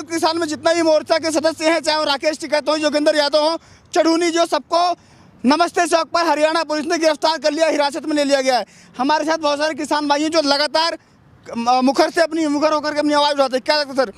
संयुक्त किसान में जितना भी मोर्चा के सदस्य हैं, चाहे वो राकेश टिकैत हो, योगेंद्र यादव हो, चढ़ूनी जो, सबको नमस्ते चौक पर हरियाणा पुलिस ने गिरफ्तार कर लिया, हिरासत में ले लिया गया है। हमारे साथ बहुत सारे किसान भाई हैं जो लगातार मुखर होकर के अपनी आवाज़ उठाते हैं। क्या लगता है सर,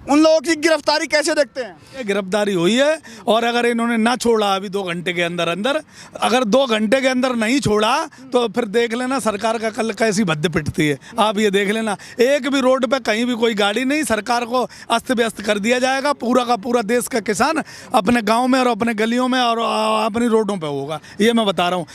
उन लोगों की गिरफ्तारी कैसे देखते हैं? ये गिरफ्तारी हुई है और अगर इन्होंने ना छोड़ा अभी 2 घंटे के अंदर अंदर, अगर 2 घंटे के अंदर नहीं छोड़ा तो फिर देख लेना सरकार का कल कैसी भद्द पिटती है। आप ये देख लेना, एक भी रोड पे कहीं भी कोई गाड़ी नहीं, सरकार को अस्त व्यस्त कर दिया जाएगा। पूरा का पूरा देश का किसान अपने गाँव में और अपने गलियों में और अपनी रोडों पर होगा, ये मैं बता रहा हूँ।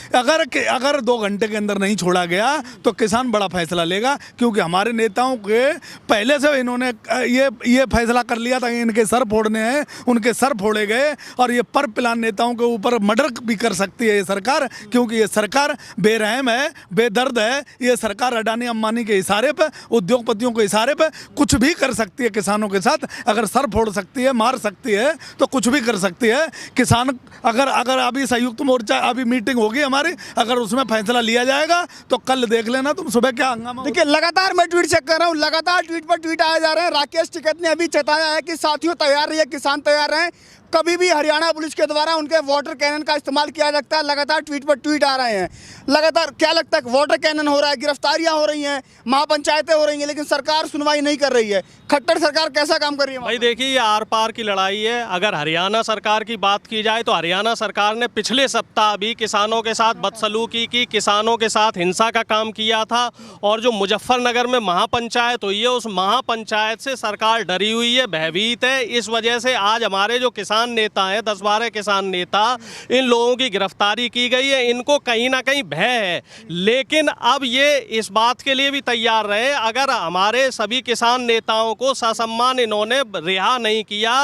अगर 2 घंटे के अंदर नहीं छोड़ा गया तो किसान बड़ा फैसला लेगा, क्योंकि हमारे नेताओं के पहले से इन्होंने ये फैसला कर लिया था कि इनके सर फोड़ने हैं, उनके सर फोड़े गए। और ये पर प्लान नेताओं के ऊपर मर्डर भी कर सकती है ये सरकार, क्योंकि ये सरकार बेरहम है, बेदर्द है। ये सरकार अडानी अंबानी के इशारे पे, उद्योगपतियों के इशारे पे कुछ भी कर सकती है किसानों के साथ। अगर सर फोड़ सकती है, मार सकती है, तो कुछ भी कर सकती है। किसान अगर अभी संयुक्त मोर्चा अभी मीटिंग होगी हमारी, अगर उसमें फैसला लिया जाएगा तो कल देख लेना तुम सुबह क्या हंगामा। देखिए, लगातार मैं ट्वीट चेक कर रहा हूँ, लगातार ट्वीट पर ट्वीट आए जा रहे हैं। राकेश टिकैत ने अभी चेताया है कि साथियों तैयार रहिए, किसान तैयार रहें, कभी भी हरियाणा पुलिस के द्वारा उनके वाटर कैनन का इस्तेमाल किया जा सकता है। लगातार ट्वीट पर ट्वीट आ रहे हैं। लगातार क्या लगता है, वाटर कैनन हो रहा है, गिरफ्तारियां हो रही हैं, महापंचायतें हो रही हैं, लेकिन सरकार सुनवाई नहीं कर रही है। खट्टर सरकार कैसा काम कर रही है? भाई देखिए, ये आर पार की लड़ाई है। अगर हरियाणा सरकार की बात की जाए तो हरियाणा सरकार ने पिछले सप्ताह भी किसानों के साथ बदसलूकी की, किसानों के साथ हिंसा का काम किया था। और जो मुजफ्फरनगर में महापंचायत हुई है, उस महापंचायत से सरकार डरी हुई है, भयभीत है। इस वजह से आज हमारे जो किसान नेता हैं, 10-12 किसान नेता, इन लोगों की गिरफ्तारी की गई है। इनको कहीं ना कहीं भय है, लेकिन अब ये इस बात के लिए भी तैयार रहे, अगर हमारे सभी किसान नेताओं को ससम्मान इन्होंने रिहा नहीं किया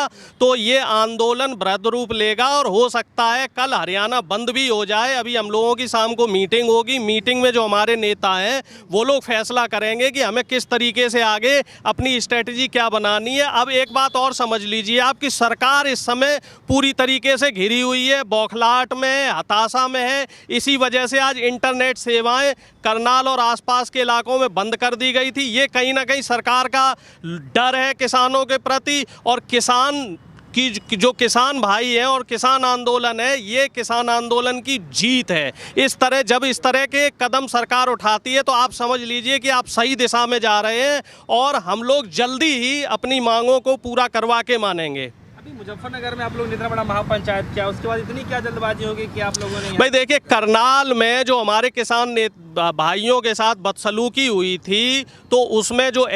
तो ये आंदोलन बृहद रूप लेगा और हो सकता है कल हरियाणा बंद भी हो जाए। अभी हम लोगों की शाम को मीटिंग होगी, मीटिंग में जो हमारे नेता हैं वो लोग फैसला करेंगे कि हमें किस तरीके से आगे अपनी स्ट्रेटजी क्या बनानी है। अब एक बात और समझ लीजिए, आपकी सरकार इस समय पूरी तरीके से घिरी हुई है, बौखलाहट में है, हताशा में है। इसी वजह से आज इंटरनेट सेवाएं करनाल और आसपास के इलाकों में बंद कर दी गई थी। ये कहीं ना कहीं सरकार का डर है किसानों के प्रति, और किसान की जो किसान भाई हैं और किसान आंदोलन है, ये किसान आंदोलन की जीत है। जब इस तरह के कदम सरकार उठाती है तो आप समझ लीजिए कि आप सही दिशा में जा रहे हैं और हम लोग जल्दी ही अपनी मांगों को पूरा करवा के मानेंगे। मुजफ्फरनगर में आप लोगों ने इतना बड़ा महापंचायत किया, उसके बाद इतनी क्या जल्दबाजी होगी कि आप लोगों ने? भाई देखिए, करनाल में जो हमारे किसान भाइयों के साथ बदसलूकी हुई थी, तो उसमें जो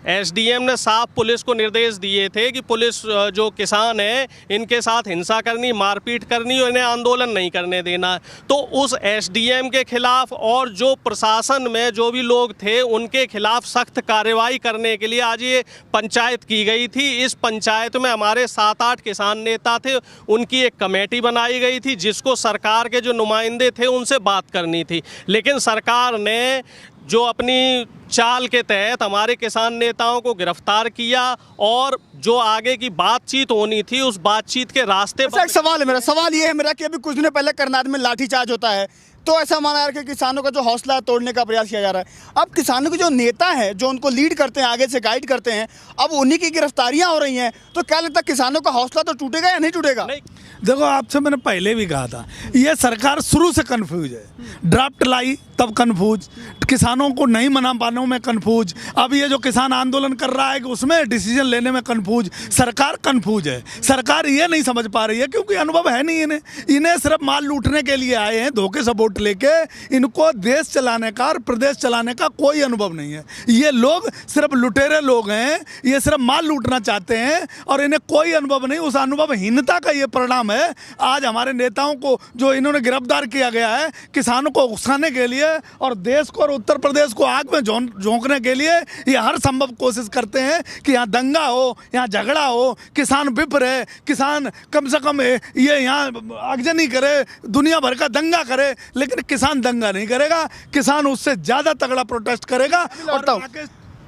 एसडीएम ने साफ पुलिस को निर्देश दिए थे कि पुलिस जो किसान है इनके साथ हिंसा करनी, मारपीट करनी और इन्हें आंदोलन नहीं करने देना। तो उस एसडीएम के खिलाफ और जो प्रशासन में जो भी लोग थे उनके खिलाफ सख्त कार्रवाई करने के लिए आज ये पंचायत की गई थी। इस पंचायत में हमारे 7-8 किसान नेता थे, उनकी एक कमेटी बनाई गई थी जिसको सरकार के जो नुमाइंदे थे उनसे बात करनी थी। लेकिन सरकार ने जो अपनी चाल के तहत हमारे किसान नेताओं को गिरफ्तार किया और जो आगे की बातचीत होनी थी उस बातचीत के रास्ते पर एक सवाल है सवाल ये है मेरा कि अभी कुछ दिन पहले करनाल में लाठीचार्ज होता है, तो ऐसा माना है कि किसानों का जो हौसला तोड़ने का प्रयास किया जा रहा है। अब किसानों के जो नेता हैं, जो उनको लीड करते हैं, आगे से गाइड करते हैं, अब उन्हीं की गिरफ्तारियां हो रही हैं, तो क्या लगता है किसानों का हौसला तो टूटेगा या नहीं टूटेगा? नहीं, देखो, आपसे मैंने पहले भी कहा था, ये सरकार शुरू से कंफ्यूज है। ड्राफ्ट लाई तब कंफ्यूज, किसानों को नहीं मना पाने में कंफ्यूज, अब ये जो किसान आंदोलन कर रहा है कि उसमें डिसीजन लेने में कंफ्यूज। सरकार कंफ्यूज है, सरकार ये नहीं समझ पा रही है क्योंकि अनुभव है नहीं इन्हें सिर्फ माल लूटने के लिए आए हैं, धोखे से वोट लेके। इनको देश चलाने का और प्रदेश चलाने का कोई अनुभव नहीं है। ये लोग सिर्फ लुटेरे लोग हैं, ये सिर्फ माल लूटना चाहते हैं और इन्हें कोई अनुभव नहीं। उस अनुभवहीनता का ये परिणाम है। आज हमारे नेताओं को जो इन्होंने गिरफ्तार किया गया है किसानों को उकसाने के लिए और देश को और उत्तर प्रदेश को आग में झोंकने के लिए, ये हर संभव कोशिश करते हैं कि यहाँ दंगा हो, यहाँ झगड़ा हो, किसान विफरे, किसान कम से कम ये यहाँ आगजनी करे, दुनिया भर का दंगा करे, लेकिन किसान दंगा नहीं करेगा, किसान उससे ज़्यादा तगड़ा प्रोटेस्ट करेगा। और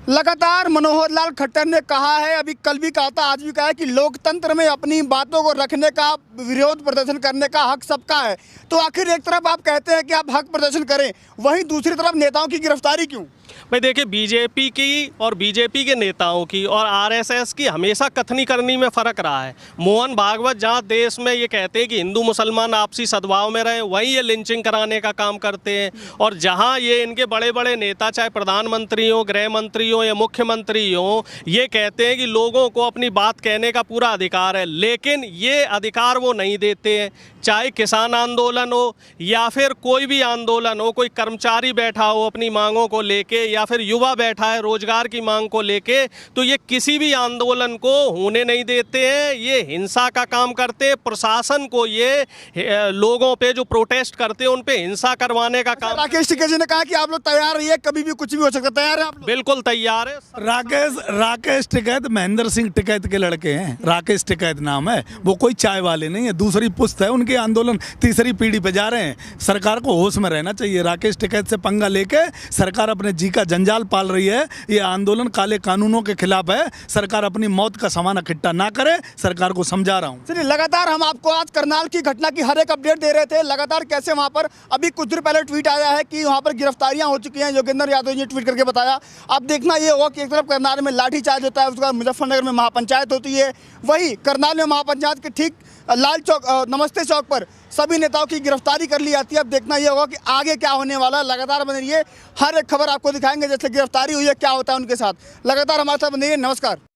लगातार मनोहर लाल खट्टर ने कहा है, अभी कल भी कहा था, आज भी कहा है कि लोकतंत्र में अपनी बातों को रखने का, विरोध प्रदर्शन करने का हक सबका है। तो आखिर एक तरफ आप कहते हैं कि आप हक प्रदर्शन करें, वहीं दूसरी तरफ नेताओं की गिरफ्तारी क्यों? भाई देखिए, बीजेपी की और बीजेपी के नेताओं की और आरएसएस की हमेशा कथनी करनी में फ़र्क रहा है। मोहन भागवत जहाँ देश में ये कहते हैं कि हिंदू मुसलमान आपसी सद्भाव में रहें, वहीं ये लिंचिंग कराने का काम करते हैं। और जहाँ ये इनके बड़े बड़े नेता, चाहे प्रधानमंत्री हो, गृह मंत्री हो या मुख्यमंत्री हो, ये कहते हैं कि लोगों को अपनी बात कहने का पूरा अधिकार है, लेकिन ये अधिकार वो नहीं देते हैं। चाहे किसान आंदोलन हो या फिर कोई भी आंदोलन हो, कोई कर्मचारी बैठा हो अपनी मांगों को लेके, या फिर युवा बैठा है रोजगार की मांग को लेके, तो ये किसी भी आंदोलन को होने नहीं देते हैं। ये हिंसा का काम करते हैं। प्रशासन को ये लोगों पे जो प्रोटेस्ट करते हैं उन पे हिंसा करवाने का काम। राकेश टिकैत जी ने कहा कि आप लोग तैयार रहिए, कभी भी कुछ भी हो सकता है, तैयार है आप लोग? बिल्कुल तैयार है। राकेश टिकैत महेंद्र सिंह टिकैत के लड़के हैं। राकेश टिकैत नाम है, वो कोई चाय वाले नहीं है, दूसरी पुश्त है। उनके आंदोलन तीसरी पीढ़ी पे जा रहे हैं। सरकार को होश में रहना चाहिए। राकेश टिकैत से पंगा लेके सरकार अपने जी का जंजाल पाल रही है। ये आंदोलन काले कानूनों के खिलाफ है। सरकार अपनी मौत का सामान इकट्ठा ना करे, सरकार को समझा रहा हूँ। चलिए, लगातार हम आपको आज करनाल की घटना की हर एक अपडेट दे रहे थे। लगातार कैसे वहां पर अभी कुछ देर पहले ट्वीट आया है कि वहां पर गिरफ्तारियां हो चुकी हैं, योगेंद्र यादव जी ने ट्वीट करके बताया। अब देखना ये होगा कि एक तरफ करनाल में लाठीचार्ज होता है, उसके बाद मुजफ्फरनगर में महापंचायत होती है, वही करनाल में महापंचायत के ठीक लाल चौक नमस्ते चौक पर सभी नेताओं की गिरफ्तारी कर ली जाती है। अब देखना ये होगा कि आगे क्या होने वाला है। लगातार बने रहिए, हर एक खबर आपको दिखाएंगे, जैसे गिरफ्तारी हुई है क्या होता है उनके साथ। लगातार हमारे साथ बने रहिए। नमस्कार।